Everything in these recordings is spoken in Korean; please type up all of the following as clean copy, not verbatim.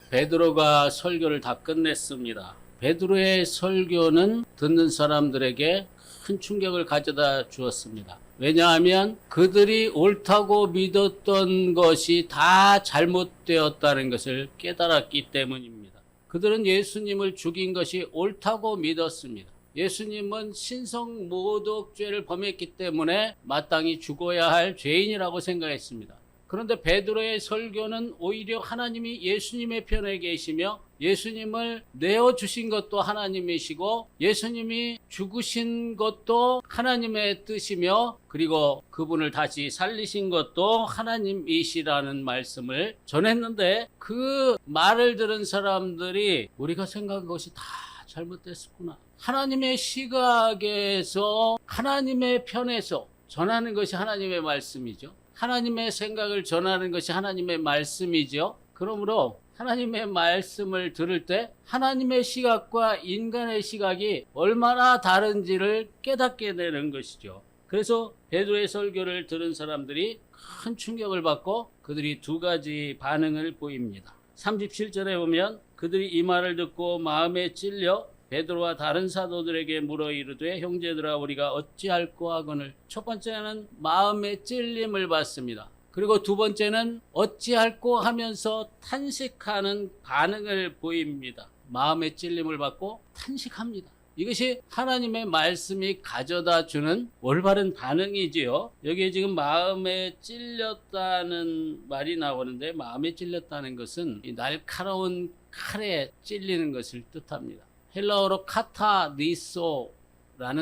베드로가 설교를 다 끝냈습니다. 베드로의 설교는 듣는 사람들에게 큰 충격을 가져다 주었습니다. 왜냐하면 그들이 옳다고 믿었던 것이 다 잘못되었다는 것을 깨달았기 때문입니다. 그들은 예수님을 죽인 것이 옳다고 믿었습니다. 예수님은 신성모독죄를 범했기 때문에 마땅히 죽어야 할 죄인이라고 생각했습니다. 그런데 베드로의 설교는 오히려 하나님이 예수님의 편에 계시며 예수님을 내어주신 것도 하나님이시고 예수님이 죽으신 것도 하나님의 뜻이며 그리고 그분을 다시 살리신 것도 하나님이시라는 말씀을 전했는데 그 말을 들은 사람들이 우리가 생각한 것이 다 잘못됐었구나. 하나님의 시각에서 하나님의 편에서 전하는 것이 하나님의 말씀이죠. 하나님의 생각을 전하는 것이 하나님의 말씀이죠. 그러므로 하나님의 말씀을 들을 때 하나님의 시각과 인간의 시각이 얼마나 다른지를 깨닫게 되는 것이죠. 그래서 베드로의 설교를 들은 사람들이 큰 충격을 받고 그들이 두 가지 반응을 보입니다. 37절에 보면 그들이 이 말을 듣고 마음에 찔려 베드로와 다른 사도들에게 물어 이르되 형제들아 우리가 어찌할꼬 하거늘. 첫 번째는 마음의 찔림을 받습니다. 그리고 두 번째는 어찌할꼬 하면서 탄식하는 반응을 보입니다. 마음의 찔림을 받고 탄식합니다. 이것이 하나님의 말씀이 가져다 주는 올바른 반응이지요. 여기에 지금 마음에 찔렸다는 말이 나오는데 마음에 찔렸다는 것은 이 날카로운 칼에 찔리는 것을 뜻합니다. 헬라어로 카타니소라는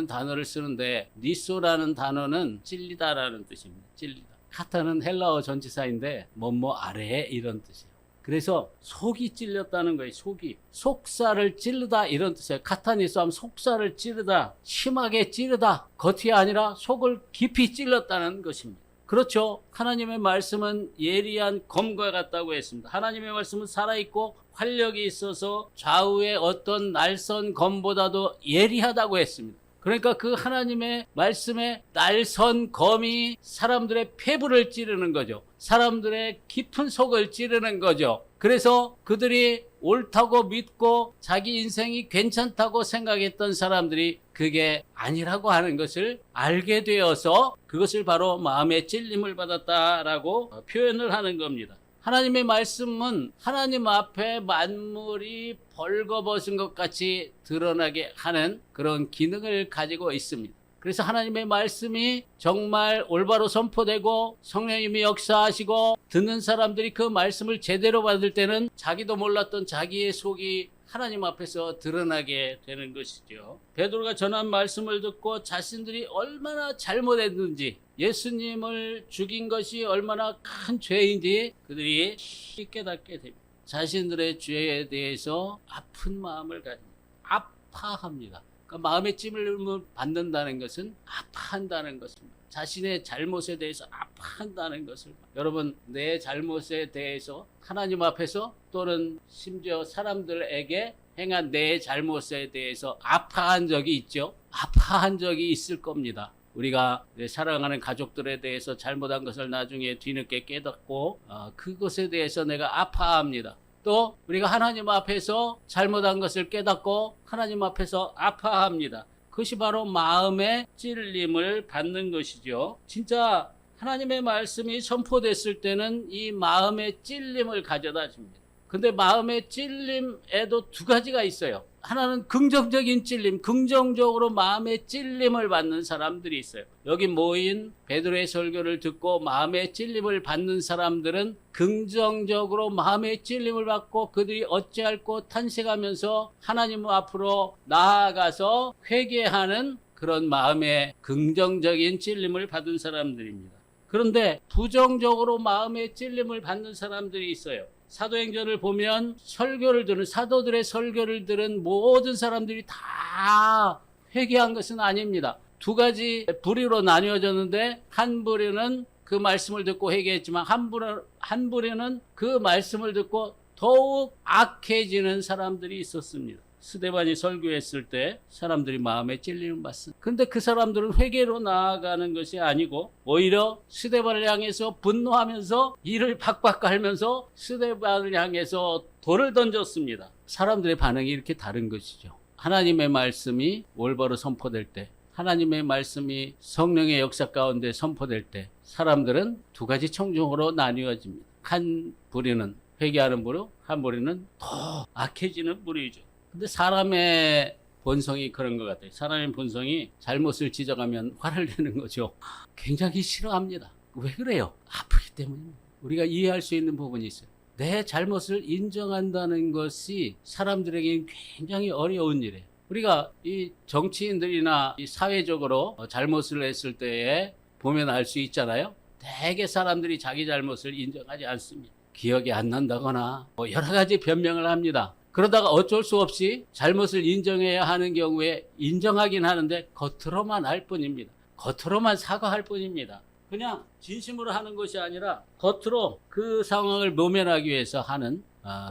단어를 쓰는데 니소라는 단어는 찔리다라는 뜻입니다. 찔리다. 카타는 헬라어 전치사인데 뭐뭐 아래에 이런 뜻이에요. 그래서 속이 찔렸다는 거예요. 속이. 속살을 찌르다 이런 뜻이에요. 카타니소 하면 속살을 찌르다. 심하게 찌르다. 겉이 아니라 속을 깊이 찔렀다는 것입니다. 그렇죠. 하나님의 말씀은 예리한 검과 같다고 했습니다. 하나님의 말씀은 살아있고 활력이 있어서 좌우의 어떤 날선 검보다도 예리하다고 했습니다. 그러니까 그 하나님의 말씀의 날선 검이 사람들의 폐부를 찌르는 거죠. 사람들의 깊은 속을 찌르는 거죠. 그래서 그들이 옳다고 믿고 자기 인생이 괜찮다고 생각했던 사람들이 그게 아니라고 하는 것을 알게 되어서 그것을 바로 마음의 찔림을 받았다라고 표현을 하는 겁니다. 하나님의 말씀은 하나님 앞에 만물이 벌거벗은 것 같이 드러나게 하는 그런 기능을 가지고 있습니다. 그래서 하나님의 말씀이 정말 올바로 선포되고 성령님이 역사하시고 듣는 사람들이 그 말씀을 제대로 받을 때는 자기도 몰랐던 자기의 속이 하나님 앞에서 드러나게 되는 것이죠. 베드로가 전한 말씀을 듣고 자신들이 얼마나 잘못했는지 예수님을 죽인 것이 얼마나 큰 죄인지 그들이 깨닫게 됩니다. 자신들의 죄에 대해서 아픈 마음을 가집니다. 아파합니다. 그러니까 마음의 찜을 받는다는 것은 아파한다는 것입니다. 자신의 잘못에 대해서 아파한다는 것을. 여러분, 내 잘못에 대해서 하나님 앞에서 또는 심지어 사람들에게 행한 내 잘못에 대해서 아파한 적이 있죠. 아파한 적이 있을 겁니다. 우리가 사랑하는 가족들에 대해서 잘못한 것을 나중에 뒤늦게 깨닫고 그것에 대해서 내가 아파합니다. 또 우리가 하나님 앞에서 잘못한 것을 깨닫고 하나님 앞에서 아파합니다. 그것이 바로 마음의 찔림을 받는 것이죠. 진짜 하나님의 말씀이 선포됐을 때는 이 마음의 찔림을 가져다 줍니다. 근데 마음의 찔림에도 두 가지가 있어요. 하나는 긍정적인 찔림, 긍정적으로 마음의 찔림을 받는 사람들이 있어요. 여기 모인 베드로의 설교를 듣고 마음의 찔림을 받는 사람들은 긍정적으로 마음의 찔림을 받고 그들이 어찌할꼬 탄식하면서 하나님 앞으로 나아가서 회개하는 그런 마음의 긍정적인 찔림을 받은 사람들입니다. 그런데 부정적으로 마음의 찔림을 받는 사람들이 있어요. 사도행전을 보면 설교를 들은 사도들의 설교를 들은 모든 사람들이 다 회개한 것은 아닙니다. 두 가지 부류로 나뉘어졌는데 한 부류는 그 말씀을 듣고 회개했지만 한 부류는 그 말씀을 듣고 더욱 악해지는 사람들이 있었습니다. 스데반이 설교했을 때 사람들이 마음에 찔림을 받습니다. 근데 그 사람들은 회개로 나아가는 것이 아니고 오히려 스데반을 향해서 분노하면서 이를 박박 깔면서 스데반을 향해서 돌을 던졌습니다. 사람들의 반응이 이렇게 다른 것이죠. 하나님의 말씀이 올바로 선포될 때, 하나님의 말씀이 성령의 역사 가운데 선포될 때 사람들은 두 가지 청중으로 나뉘어집니다. 한 부류는 회개하는 부류, 한 부류는 더 악해지는 부류이죠. 근데 사람의 본성이 그런 것 같아요. 사람의 본성이 잘못을 지적하면 화를 내는 거죠. 굉장히 싫어합니다. 왜 그래요? 아프기 때문입니다. 우리가 이해할 수 있는 부분이 있어요. 내 잘못을 인정한다는 것이 사람들에게 굉장히 어려운 일이에요. 우리가 이 정치인들이나 이 사회적으로 잘못을 했을 때에 보면 알 수 있잖아요. 대개 사람들이 자기 잘못을 인정하지 않습니다. 기억이 안 난다거나 여러 가지 변명을 합니다. 그러다가 어쩔 수 없이 잘못을 인정해야 하는 경우에 인정하긴 하는데 겉으로만 할 뿐입니다. 겉으로만 사과할 뿐입니다. 그냥 진심으로 하는 것이 아니라 겉으로 그 상황을 모면하기 위해서 하는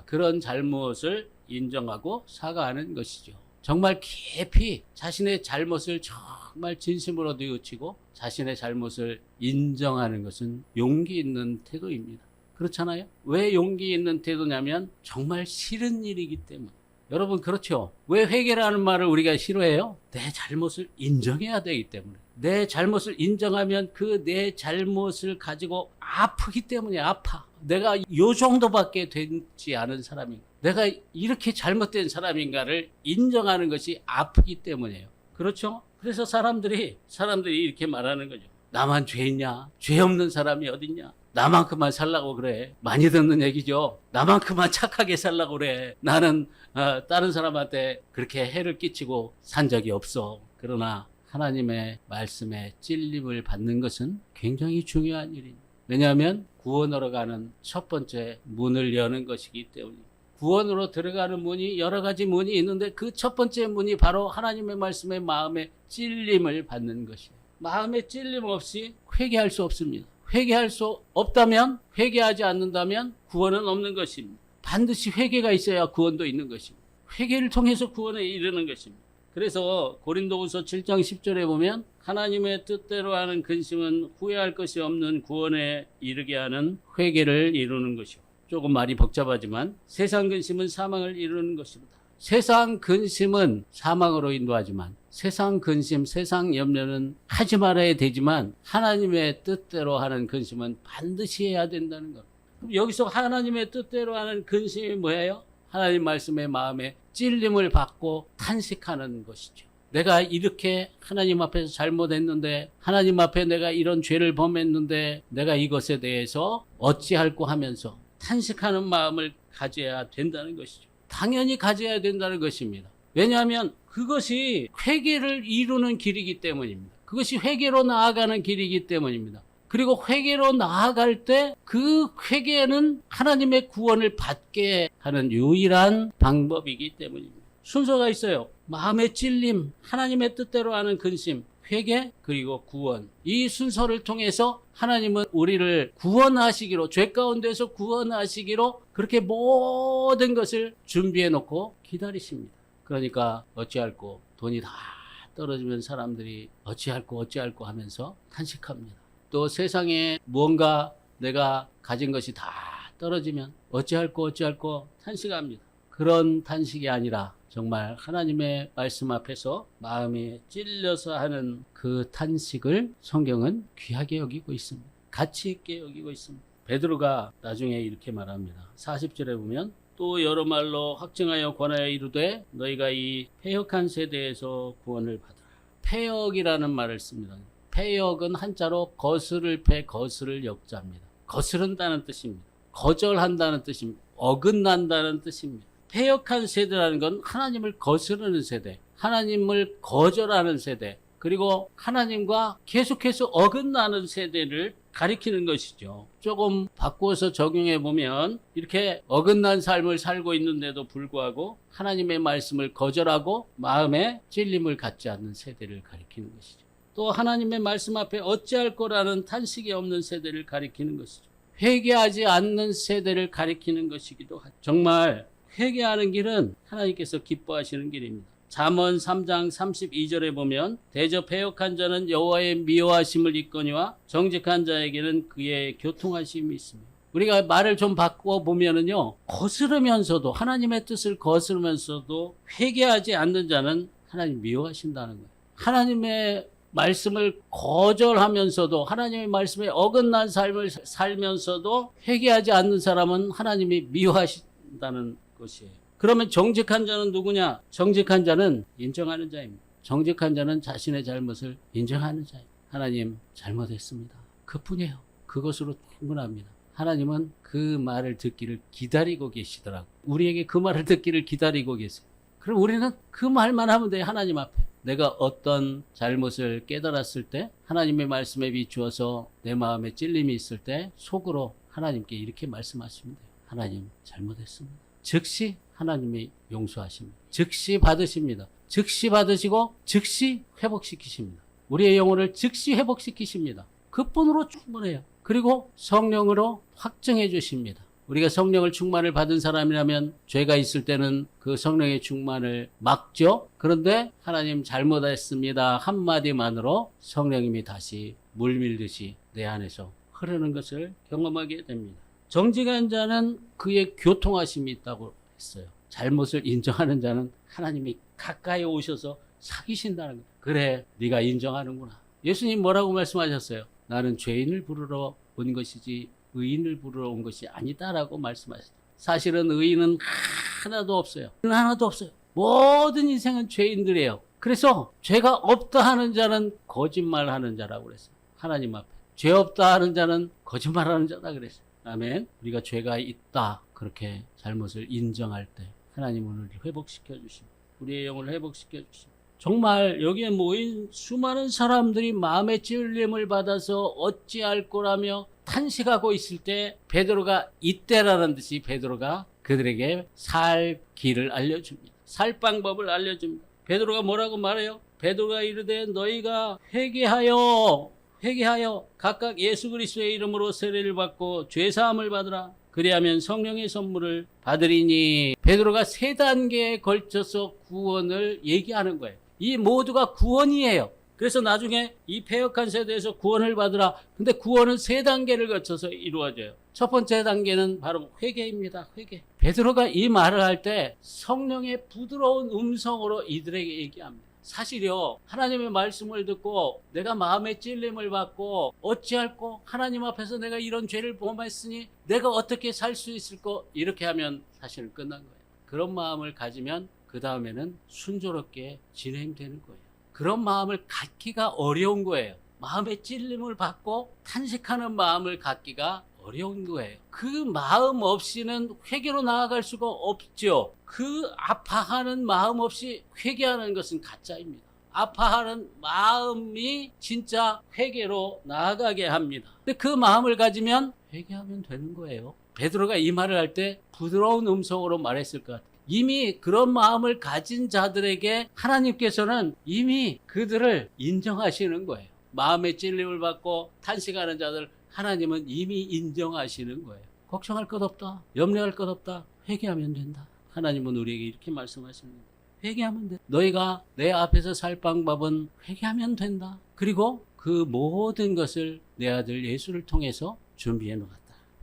그런 잘못을 인정하고 사과하는 것이죠. 정말 깊이 자신의 잘못을 정말 진심으로 뉘우치고 자신의 잘못을 인정하는 것은 용기 있는 태도입니다. 그렇잖아요? 왜 용기 있는 태도냐면 정말 싫은 일이기 때문에. 여러분 그렇죠? 왜 회개라는 말을 우리가 싫어해요? 내 잘못을 인정해야 되기 때문에. 내 잘못을 인정하면 그 내 잘못을 가지고 아프기 때문에 아파. 내가 요 정도밖에 되지 않은 사람인가. 내가 이렇게 잘못된 사람인가를 인정하는 것이 아프기 때문이에요. 그렇죠? 그래서 사람들이 이렇게 말하는 거죠. 나만 죄 있냐? 죄 없는 사람이 어딨냐? 나만큼만 살라고 그래. 많이 듣는 얘기죠. 나만큼만 착하게 살라고 그래. 나는 다른 사람한테 그렇게 해를 끼치고 산 적이 없어. 그러나 하나님의 말씀에 찔림을 받는 것은 굉장히 중요한 일입니다. 왜냐하면 구원으로 가는 첫 번째 문을 여는 것이기 때문입니다. 구원으로 들어가는 문이 여러 가지 문이 있는데 그 첫 번째 문이 바로 하나님의 말씀에 마음에 찔림을 받는 것이에요. 마음에 찔림 없이 회개할 수 없습니다. 회개할 수 없다면, 회개하지 않는다면 구원은 없는 것입니다. 반드시 회개가 있어야 구원도 있는 것입니다. 회개를 통해서 구원에 이르는 것입니다. 그래서 고린도후서 7장 10절에 보면 하나님의 뜻대로 하는 근심은 후회할 것이 없는 구원에 이르게 하는 회개를 이루는 것이요. 조금 말이 복잡하지만 세상 근심은 사망을 이루는 것입니다. 세상 근심은 사망으로 인도하지만 세상 근심, 세상 염려는 하지 말아야 되지만 하나님의 뜻대로 하는 근심은 반드시 해야 된다는 것. 그럼 여기서 하나님의 뜻대로 하는 근심이 뭐예요? 하나님 말씀의 마음에 찔림을 받고 탄식하는 것이죠. 내가 이렇게 하나님 앞에서 잘못했는데, 하나님 앞에 내가 이런 죄를 범했는데 내가 이것에 대해서 어찌할꼬 하면서 탄식하는 마음을 가져야 된다는 것이죠. 당연히 가져야 된다는 것입니다. 왜냐하면 그것이 회개를 이루는 길이기 때문입니다. 그것이 회개로 나아가는 길이기 때문입니다. 그리고 회개로 나아갈 때 그 회개는 하나님의 구원을 받게 하는 유일한 방법이기 때문입니다. 순서가 있어요. 마음의 찔림, 하나님의 뜻대로 하는 근심, 회개, 그리고 구원. 이 순서를 통해서 하나님은 우리를 구원하시기로, 죄 가운데서 구원하시기로 그렇게 모든 것을 준비해 놓고 기다리십니다. 그러니까 어찌할꼬, 돈이 다 떨어지면 사람들이 어찌할꼬 하면서 탄식합니다. 또 세상에 무언가 내가 가진 것이 다 떨어지면 어찌할꼬 탄식합니다. 그런 탄식이 아니라 정말 하나님의 말씀 앞에서 마음이 찔려서 하는 그 탄식을 성경은 귀하게 여기고 있습니다. 가치 있게 여기고 있습니다. 베드로가 나중에 이렇게 말합니다. 40절에 보면 또 여러 말로 확증하여 권하여 이르되 너희가 이 패역한 세대에서 구원을 받으라. 패역이라는 말을 씁니다. 패역은 한자로 거스를 패 거스를 역자입니다. 거스른다는 뜻입니다. 거절한다는 뜻입니다. 어긋난다는 뜻입니다. 패역한 세대라는 건 하나님을 거스르는 세대, 하나님을 거절하는 세대, 그리고 하나님과 계속해서 어긋나는 세대를 가리키는 것이죠. 조금 바꾸어서 적용해 보면 이렇게 어긋난 삶을 살고 있는데도 불구하고 하나님의 말씀을 거절하고 마음에 찔림을 갖지 않는 세대를 가리키는 것이죠. 또 하나님의 말씀 앞에 어찌할 거라는 탄식이 없는 세대를 가리키는 것이죠. 회개하지 않는 세대를 가리키는 것이기도 하죠. 정말 회개하는 길은 하나님께서 기뻐하시는 길입니다. 잠언 3장 32절에 보면 대저 패역한 자는 여호와의 미워하심을 입거니와 정직한 자에게는 그의 교통하심이 있습니다. 우리가 말을 좀 바꿔보면은요, 거스르면서도, 하나님의 뜻을 거스르면서도 회개하지 않는 자는 하나님 미워하신다는 거예요. 하나님의 말씀을 거절하면서도, 하나님의 말씀에 어긋난 삶을 살면서도 회개하지 않는 사람은 하나님이 미워하신다는 것이에요. 그러면 정직한 자는 누구냐? 정직한 자는 인정하는 자입니다. 정직한 자는 자신의 잘못을 인정하는 자입니다. 하나님 잘못했습니다. 그뿐이에요. 그것으로 충분합니다. 하나님은 그 말을 듣기를 기다리고 계시더라고요. 우리에게 그 말을 듣기를 기다리고 계세요. 그럼 우리는 그 말만 하면 돼요. 하나님 앞에. 내가 어떤 잘못을 깨달았을 때, 하나님의 말씀에 비추어서 내 마음에 찔림이 있을 때 속으로 하나님께 이렇게 말씀하시면 돼요. 하나님 잘못했습니다. 즉시 하나님이 용서하십니다. 즉시 받으십니다. 즉시 받으시고 즉시 회복시키십니다. 우리의 영혼을 즉시 회복시키십니다. 그뿐으로 충분해요. 그리고 성령으로 확증해 주십니다. 우리가 성령을 충만을 받은 사람이라면 죄가 있을 때는 그 성령의 충만을 막죠. 그런데 하나님 잘못했습니다 한마디만으로 성령님이 다시 물밀듯이 내 안에서 흐르는 것을 경험하게 됩니다. 정직한 자는 그의 교통하심이 있다고 했어요. 잘못을 인정하는 자는 하나님이 가까이 오셔서 사귀신다는 거예요. 그래, 네가 인정하는구나. 예수님 뭐라고 말씀하셨어요? 나는 죄인을 부르러 온 것이지 의인을 부르러 온 것이 아니다라고 말씀하셨어요. 사실은 의인은 하나도 없어요. 하나도 없어요. 모든 인생은 죄인들이에요. 그래서 죄가 없다 하는 자는 거짓말하는 자라고 그랬어요. 하나님 앞에. 죄 없다 하는 자는 거짓말하는 자다 그랬어요. 아멘. 우리가 죄가 있다 그렇게 잘못을 인정할 때 하나님은 우리를 회복시켜 주십니다. 우리의 영혼을 회복시켜 주십니다. 정말 여기에 모인 수많은 사람들이 마음의 찔림을 받아서 어찌할 거라며 탄식하고 있을 때 베드로가 이때라는 듯이 베드로가 그들에게 살 길을 알려줍니다. 살 방법을 알려줍니다. 베드로가 뭐라고 말해요? 베드로가 이르되 너희가 회개하여 각각 예수 그리스도의 이름으로 세례를 받고 죄사함을 받으라. 그리하면 성령의 선물을 받으리니. 베드로가 세 단계에 걸쳐서 구원을 얘기하는 거예요. 이 모두가 구원이에요. 그래서 나중에 이 패역한 세대에서 구원을 받으라. 근데 구원은 세 단계를 거쳐서 이루어져요. 첫 번째 단계는 바로 회개입니다. 회개. 베드로가 이 말을 할 때 성령의 부드러운 음성으로 이들에게 얘기합니다. 사실요, 하나님의 말씀을 듣고 내가 마음의 찔림을 받고 어찌할꼬 하나님 앞에서 내가 이런 죄를 범했으니 내가 어떻게 살 수 있을꼬 이렇게 하면 사실은 끝난 거예요. 그런 마음을 가지면 그 다음에는 순조롭게 진행되는 거예요. 그런 마음을 갖기가 어려운 거예요. 마음의 찔림을 받고 탄식하는 마음을 갖기가 어려운 거예요. 그 마음 없이는 회개로 나아갈 수가 없죠. 그 아파하는 마음 없이 회개하는 것은 가짜입니다. 아파하는 마음이 진짜 회개로 나아가게 합니다. 근데 그 마음을 가지면 회개하면 되는 거예요. 베드로가 이 말을 할 때 부드러운 음성으로 말했을 것 같아요. 이미 그런 마음을 가진 자들에게 하나님께서는 이미 그들을 인정하시는 거예요. 마음의 찔림을 받고 탄식하는 자들 하나님은 이미 인정하시는 거예요. 걱정할 것 없다. 염려할 것 없다. 회개하면 된다. 하나님은 우리에게 이렇게 말씀하십니다. 회개하면 돼. 너희가 내 앞에서 살 방법은 회개하면 된다. 그리고 그 모든 것을 내 아들 예수를 통해서 준비해 놓았다.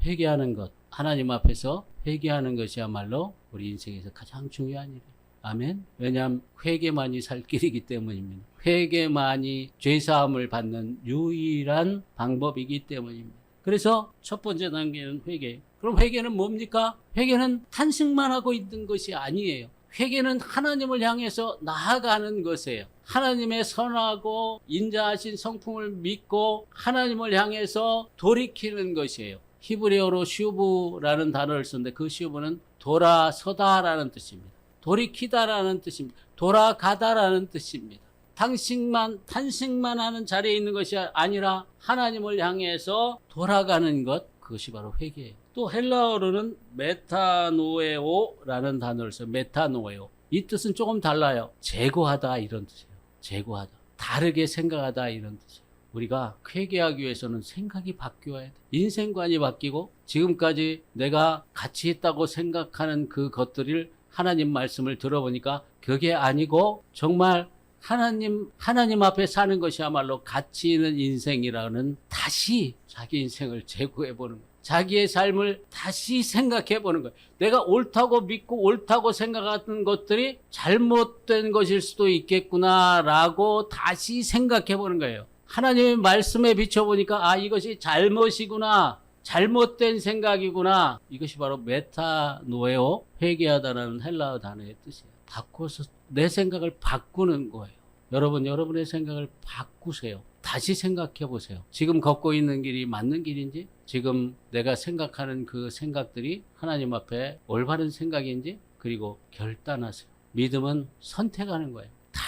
회개하는 것, 하나님 앞에서 회개하는 것이야말로 우리 인생에서 가장 중요한 일이에요. 아멘. 왜냐하면 회개만이 살 길이기 때문입니다. 회개만이 죄사함을 받는 유일한 방법이기 때문입니다. 그래서 첫 번째 단계는 회개. 그럼 회개는 뭡니까? 회개는 탄식만 하고 있는 것이 아니에요. 회개는 하나님을 향해서 나아가는 것이에요. 하나님의 선하고 인자하신 성품을 믿고 하나님을 향해서 돌이키는 것이에요. 히브리어로 슈브라는 단어를 쓰는데 그 슈브는 돌아서다라는 뜻입니다. 돌이키다라는 뜻입니다. 돌아가다라는 뜻입니다. 탄식만 하는 자리에 있는 것이 아니라 하나님을 향해서 돌아가는 것, 그것이 바로 회개예요. 또 헬라어로는 메타노에오라는 단어를 써요. 메타노에오. 이 뜻은 조금 달라요. 제거하다 이런 뜻이에요. 제거하다. 다르게 생각하다 이런 뜻이에요. 우리가 회개하기 위해서는 생각이 바뀌어야 돼. 인생관이 바뀌고 지금까지 내가 가치 있다고 생각하는 그 것들을 하나님 말씀을 들어보니까 그게 아니고 정말 하나님 앞에 사는 것이야말로 가치 있는 인생이라는 다시 자기 인생을 재구해 보는 거예요. 자기의 삶을 다시 생각해 보는 거예요. 내가 옳다고 믿고 옳다고 생각하는 것들이 잘못된 것일 수도 있겠구나라고 다시 생각해 보는 거예요. 하나님의 말씀에 비춰보니까 아, 이것이 잘못이구나. 잘못된 생각이구나. 이것이 바로 메타노에오, 회개하다라는 헬라어 단어의 뜻이에요. 바꿔서 내 생각을 바꾸는 거예요. 여러분의 생각을 바꾸세요. 다시 생각해 보세요. 지금 걷고 있는 길이 맞는 길인지, 지금 내가 생각하는 그 생각들이 하나님 앞에 올바른 생각인지, 그리고 결단하세요. 믿음은 선택하는 거예요. 다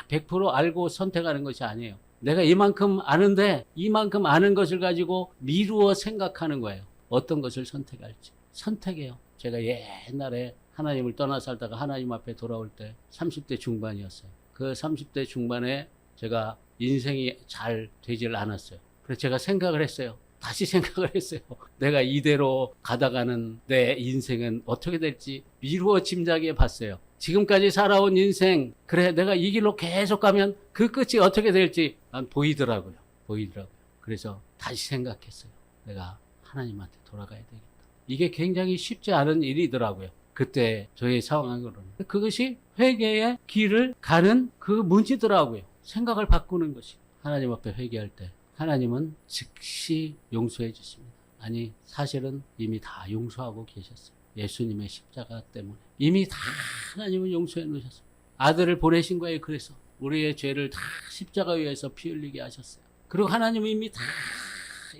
100% 알고 선택하는 것이 아니에요. 내가 이만큼 아는데 이만큼 아는 것을 가지고 미루어 생각하는 거예요. 어떤 것을 선택할지. 선택해요. 제가 옛날에 하나님을 떠나 살다가 하나님 앞에 돌아올 때 30대 중반이었어요. 그 30대 중반에 제가 인생이 잘 되질 않았어요. 그래서 제가 생각을 했어요. 다시 생각을 했어요. 내가 이대로 가다가는 내 인생은 어떻게 될지 미루어 짐작해 봤어요. 지금까지 살아온 인생, 그래 내가 이 길로 계속 가면 그 끝이 어떻게 될지 난 보이더라고요. 그래서 다시 생각했어요. 내가 하나님한테 돌아가야 되겠다. 이게 굉장히 쉽지 않은 일이더라고요. 그때 저의 상황으로는. 그것이 회개의 길을 가는 그 문제더라고요. 생각을 바꾸는 것이. 하나님 앞에 회개할 때 하나님은 즉시 용서해 주십니다. 아니, 사실은 이미 다 용서하고 계셨어요. 예수님의 십자가 때문에 이미 다 하나님은 용서해 놓으셨어요. 아들을 보내신 거예요. 그래서 우리의 죄를 다 십자가 위에서 피 흘리게 하셨어요. 그리고 하나님은 이미 다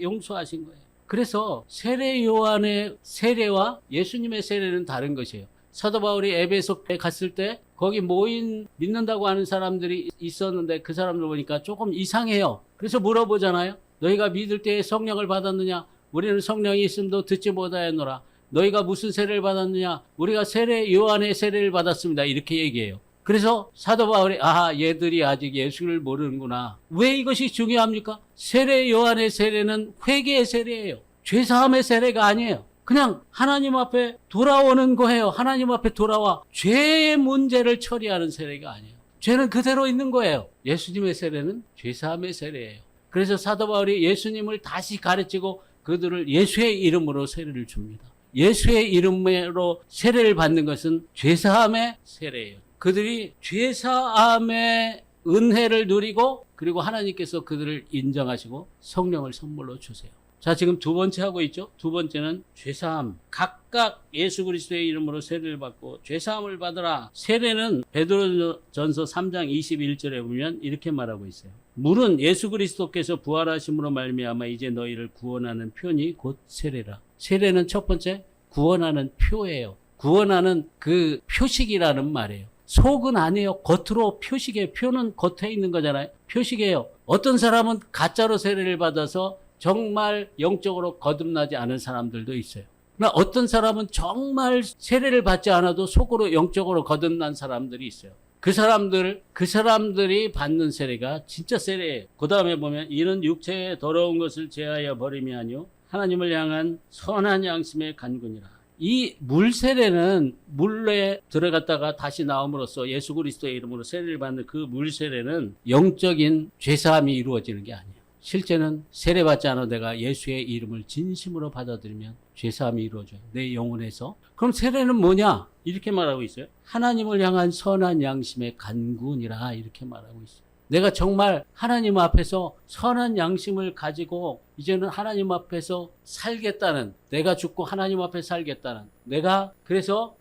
용서하신 거예요. 그래서 세례 요한의 세례와 예수님의 세례는 다른 것이에요. 사도 바울이 에베소에 갔을 때 거기 모인 믿는다고 하는 사람들이 있었는데 그 사람들 보니까 조금 이상해요. 그래서 물어보잖아요. 너희가 믿을 때에 성령을 받았느냐? 우리는 성령이 있음도 듣지 못하였노라. 너희가 무슨 세례를 받았느냐? 우리가 세례 요한의 세례를 받았습니다. 이렇게 얘기해요. 그래서 사도 바울이 얘들이 아직 예수를 모르는구나. 왜 이것이 중요합니까? 세례 요한의 세례는 회개의 세례예요. 죄사함의 세례가 아니에요. 그냥 하나님 앞에 돌아오는 거예요. 하나님 앞에 돌아와 죄의 문제를 처리하는 세례가 아니에요. 죄는 그대로 있는 거예요. 예수님의 세례는 죄사함의 세례예요. 그래서 사도 바울이 예수님을 다시 가르치고 그들을 예수의 이름으로 세례를 줍니다. 예수의 이름으로 세례를 받는 것은 죄사함의 세례예요. 그들이 죄사함의 은혜를 누리고 그리고 하나님께서 그들을 인정하시고 성령을 선물로 주세요. 자, 지금 두 번째 하고 있죠. 두 번째는 죄사함. 각각 예수 그리스도의 이름으로 세례를 받고 죄사함을 받으라. 세례는 베드로전서 3장 21절에 보면 이렇게 말하고 있어요. 물은 예수 그리스도께서 부활하심으로 말미암아 이제 너희를 구원하는 표니 곧 세례라. 세례는 첫 번째 구원하는 표예요. 구원하는 그 표식이라는 말이에요. 속은 아니에요. 겉으로 표식이에요. 표는 겉에 있는 거잖아요. 표식이에요. 어떤 사람은 가짜로 세례를 받아서 정말 영적으로 거듭나지 않은 사람들도 있어요. 그러나 어떤 사람은 정말 세례를 받지 않아도 속으로 영적으로 거듭난 사람들이 있어요. 그 사람들이 받는 세례가 진짜 세례예요. 그 다음에 보면 이는 육체의 더러운 것을 제하여 버림이 아니요 하나님을 향한 선한 양심의 간군이라. 이 물세례는 물에 들어갔다가 다시 나옴으로써 예수 그리스도의 이름으로 세례를 받는 그 물세례는 영적인 죄사함이 이루어지는 게 아니에요. 실제는 세례받지 않아도 내가 예수의 이름을 진심으로 받아들이면 죄사함이 이루어져요. 내 영혼에서. 그럼 세례는 뭐냐? 이렇게 말하고 있어요. 하나님을 향한 선한 양심의 간군이라 이렇게 말하고 있어요. 내가 정말 하나님 앞에서 선한 양심을 가지고 이제는 하나님 앞에서 살겠다는, 내가 죽고 하나님 앞에 살겠다는, 내가 그래서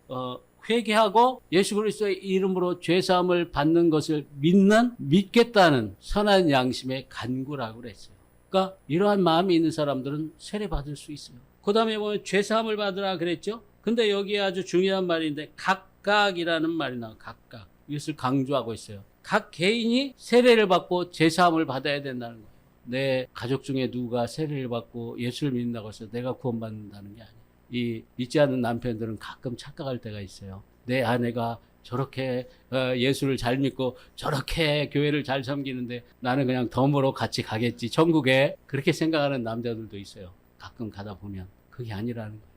회개하고 예수 그리스도의 이름으로 죄사함을 받는 것을 믿겠다는 선한 양심의 간구라고 그랬어요. 그러니까 이러한 마음이 있는 사람들은 세례 받을 수 있어요. 그 다음에 보면 죄사함을 받으라 그랬죠. 근데 여기에 아주 중요한 말인데 각각이라는 말이 나와요. 각각. 이것을 강조하고 있어요. 각 개인이 세례를 받고 죄사함을 받아야 된다는 거예요. 내 가족 중에 누가 세례를 받고 예수를 믿는다고 해서 내가 구원받는다는 게 아니에요. 이 믿지 않는 남편들은 가끔 착각할 때가 있어요. 내 아내가 저렇게 예수를 잘 믿고 저렇게 교회를 잘 섬기는데 나는 그냥 덤으로 같이 가겠지 천국에, 그렇게 생각하는 남자들도 있어요. 가끔 가다 보면 그게 아니라는 거예요.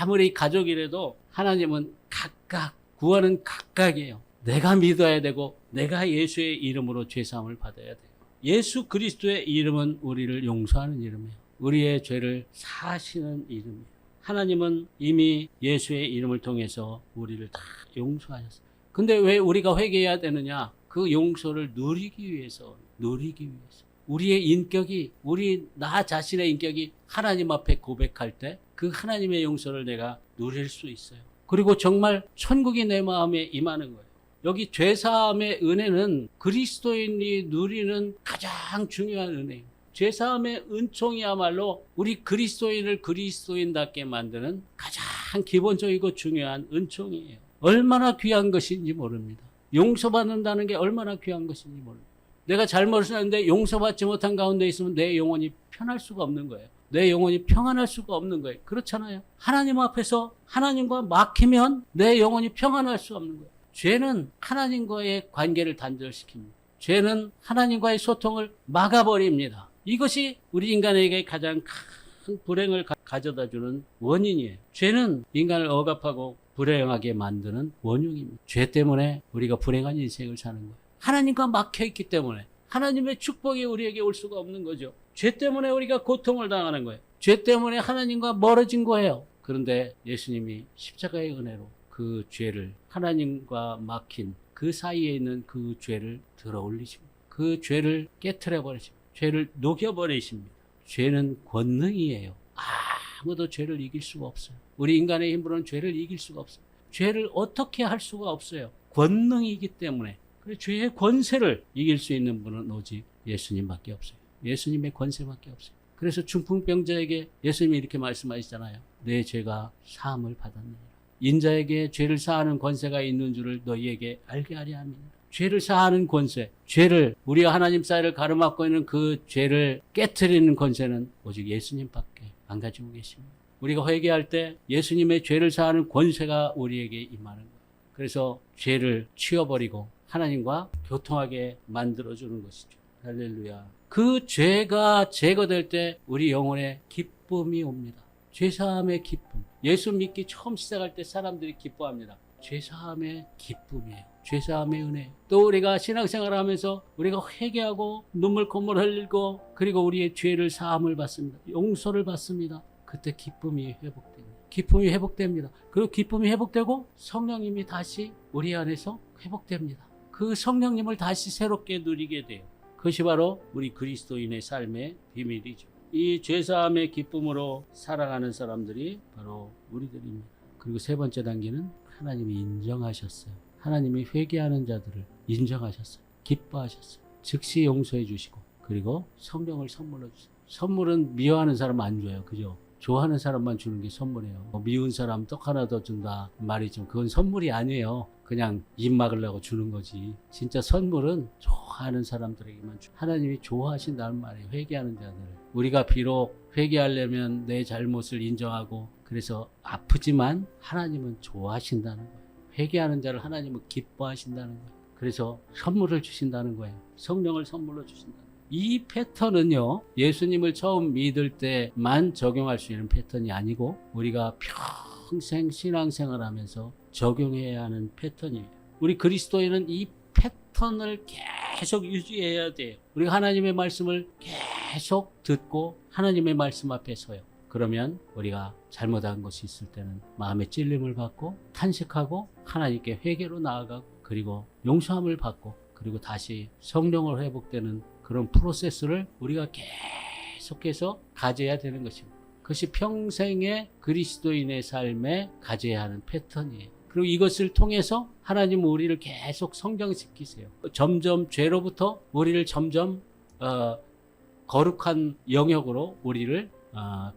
아무리 가족이라도 하나님은 각각, 구원은 각각이에요. 내가 믿어야 되고 내가 예수의 이름으로 죄사함을 받아야 돼요. 예수 그리스도의 이름은 우리를 용서하는 이름이에요. 우리의 죄를 사하시는 이름이에요. 하나님은 이미 예수의 이름을 통해서 우리를 다 용서하셨어요. 근데 왜 우리가 회개해야 되느냐? 그 용서를 누리기 위해서. 우리의 인격이, 나 자신의 인격이 하나님 앞에 고백할 때 그 하나님의 용서를 내가 누릴 수 있어요. 그리고 정말 천국이 내 마음에 임하는 거예요. 여기 죄사함의 은혜는 그리스도인이 누리는 가장 중요한 은혜예요. 죄사함의 은총이야말로 우리 그리스도인을 그리스도인답게 만드는 가장 기본적이고 중요한 은총이에요. 얼마나 귀한 것인지 모릅니다. 용서받는다는 게 얼마나 귀한 것인지 모릅니다. 내가 잘못을 했는데 용서받지 못한 가운데 있으면 내 영혼이 편할 수가 없는 거예요. 내 영혼이 평안할 수가 없는 거예요. 그렇잖아요. 하나님 앞에서 하나님과 막히면 내 영혼이 평안할 수 없는 거예요. 죄는 하나님과의 관계를 단절시킵니다. 죄는 하나님과의 소통을 막아버립니다. 이것이 우리 인간에게 가장 큰 불행을 가져다주는 원인이에요. 죄는 인간을 억압하고 불행하게 만드는 원흉입니다. 죄 때문에 우리가 불행한 인생을 사는 거예요. 하나님과 막혀있기 때문에 하나님의 축복이 우리에게 올 수가 없는 거죠. 죄 때문에 우리가 고통을 당하는 거예요. 죄 때문에 하나님과 멀어진 거예요. 그런데 예수님이 십자가의 은혜로 그 죄를, 하나님과 막힌 그 사이에 있는 그 죄를 들어 올리십니다. 그 죄를 깨트려 버리십니다. 죄를 녹여버리십니다. 죄는 권능이에요. 아무도 죄를 이길 수가 없어요. 우리 인간의 힘으로는 죄를 이길 수가 없어요. 죄를 어떻게 할 수가 없어요. 권능이기 때문에. 그래서 죄의 권세를 이길 수 있는 분은 오직 예수님밖에 없어요. 예수님의 권세밖에 없어요. 그래서 중풍병자에게 예수님이 이렇게 말씀하시잖아요. 내 죄가 사함을 받았느니라. 인자에게 죄를 사하는 권세가 있는 줄을 너희에게 알게 하려 함이니라. 죄를 사하는 권세, 죄를, 우리와 하나님 사이를 가로막고 있는 그 죄를 깨트리는 권세는 오직 예수님밖에 안 가지고 계십니다. 우리가 회개할 때 예수님의 죄를 사하는 권세가 우리에게 임하는 거예요. 그래서 죄를 치워버리고 하나님과 교통하게 만들어주는 것이죠. 할렐루야. 그 죄가 제거될 때 우리 영혼에 기쁨이 옵니다. 죄사함의 기쁨. 예수 믿기 처음 시작할 때 사람들이 기뻐합니다. 죄사함의 기쁨이에요. 죄사함의 은혜. 또 우리가 신앙생활을 하면서 우리가 회개하고 눈물 콧물 흘리고 그리고 우리의 죄를 사함을 받습니다. 용서를 받습니다. 그때 기쁨이 회복됩니다. 기쁨이 회복됩니다. 그리고 기쁨이 회복되고 성령님이 다시 우리 안에서 회복됩니다. 그 성령님을 다시 새롭게 누리게 돼요. 그것이 바로 우리 그리스도인의 삶의 비밀이죠. 이 죄사함의 기쁨으로 살아가는 사람들이 바로 우리들입니다. 그리고 세 번째 단계는 하나님이 인정하셨어요. 하나님이 회개하는 자들을 인정하셨어요. 기뻐하셨어요. 즉시 용서해 주시고 그리고 성령을 선물로 주세요. 선물은 미워하는 사람 안 줘요. 그죠? 좋아하는 사람만 주는 게 선물이에요. 미운 사람 떡 하나 더 준다 말이죠. 그건 선물이 아니에요. 그냥 입 막으려고 주는 거지. 진짜 선물은 좋아하는 사람들에게만 주. 하나님이 좋아하신다는 말이에요. 회개하는 자들. 우리가 비록 회개하려면 내 잘못을 인정하고 그래서 아프지만 하나님은 좋아하신다는 거예요. 회개하는 자를 하나님은 기뻐하신다는 거예요. 그래서 선물을 주신다는 거예요. 성령을 선물로 주신다는 거예요. 이 패턴은요, 예수님을 처음 믿을 때만 적용할 수 있는 패턴이 아니고 우리가 평생 신앙생활 하면서 적용해야 하는 패턴이에요. 우리 그리스도인은 이 패턴을 계속 유지해야 돼요. 우리가 하나님의 말씀을 계속 듣고 하나님의 말씀 앞에 서요. 그러면 우리가 잘못한 것이 있을 때는 마음의 찔림을 받고 탄식하고 하나님께 회개로 나아가고 그리고 용서함을 받고 그리고 다시 성령으로 회복되는 그런 프로세스를 우리가 계속해서 가져야 되는 것입니다. 그것이 평생의 그리스도인의 삶에 가져야 하는 패턴이에요. 그리고 이것을 통해서 하나님은 우리를 계속 성장시키세요. 점점 죄로부터 우리를 점점 거룩한 영역으로 우리를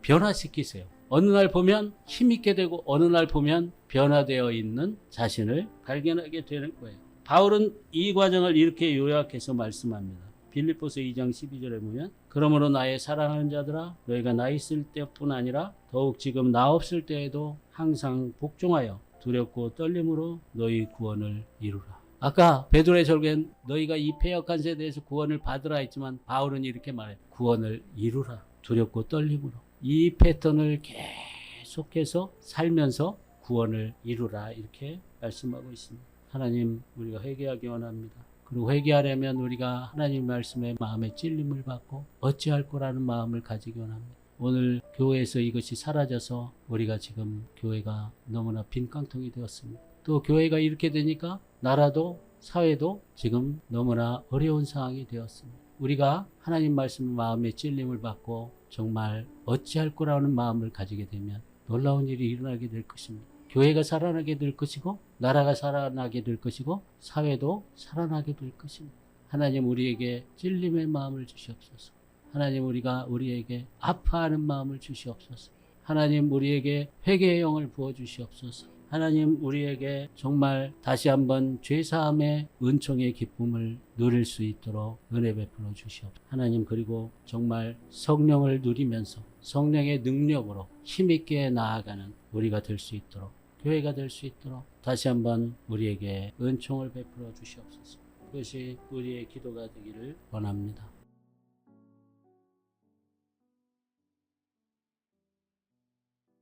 변화시키세요. 어느 날 보면 힘있게 되고 어느 날 보면 변화되어 있는 자신을 발견하게 되는 거예요. 바울은 이 과정을 이렇게 요약해서 말씀합니다. 빌립보서 2장 12절에 보면 그러므로 나의 사랑하는 자들아 너희가 나 있을 때뿐 아니라 더욱 지금 나 없을 때에도 항상 복종하여 두렵고 떨림으로 너희 구원을 이루라. 아까 베드로의 절개는 너희가 이 패역한 세대에서 구원을 받으라 했지만 바울은 이렇게 말해요. 구원을 이루라. 두렵고 떨림으로. 이 패턴을 계속해서 살면서 구원을 이루라. 이렇게 말씀하고 있습니다. 하나님, 우리가 회개하기 원합니다. 그리고 회개하려면 우리가 하나님 말씀에 마음의 찔림을 받고 어찌할 거라는 마음을 가지기 원합니다. 오늘 교회에서 이것이 사라져서 우리가 지금 교회가 너무나 빈 깡통이 되었습니다. 또 교회가 이렇게 되니까 나라도 사회도 지금 너무나 어려운 상황이 되었습니다. 우리가 하나님 말씀 마음의 찔림을 받고 정말 어찌할 거라는 마음을 가지게 되면 놀라운 일이 일어나게 될 것입니다. 교회가 살아나게 될 것이고 나라가 살아나게 될 것이고 사회도 살아나게 될 것입니다. 하나님 우리에게 찔림의 마음을 주시옵소서. 하나님 우리에게 아파하는 마음을 주시옵소서. 하나님 우리에게 회개의 영을 부어주시옵소서. 하나님 우리에게 정말 다시 한번 죄사함의 은총의 기쁨을 누릴 수 있도록 은혜 베풀어 주시옵소서. 하나님 그리고 정말 성령을 누리면서 성령의 능력으로 힘있게 나아가는 우리가 될 수 있도록 교회가 될 수 있도록 다시 한번 우리에게 은총을 베풀어 주시옵소서. 그것이 우리의 기도가 되기를 원합니다.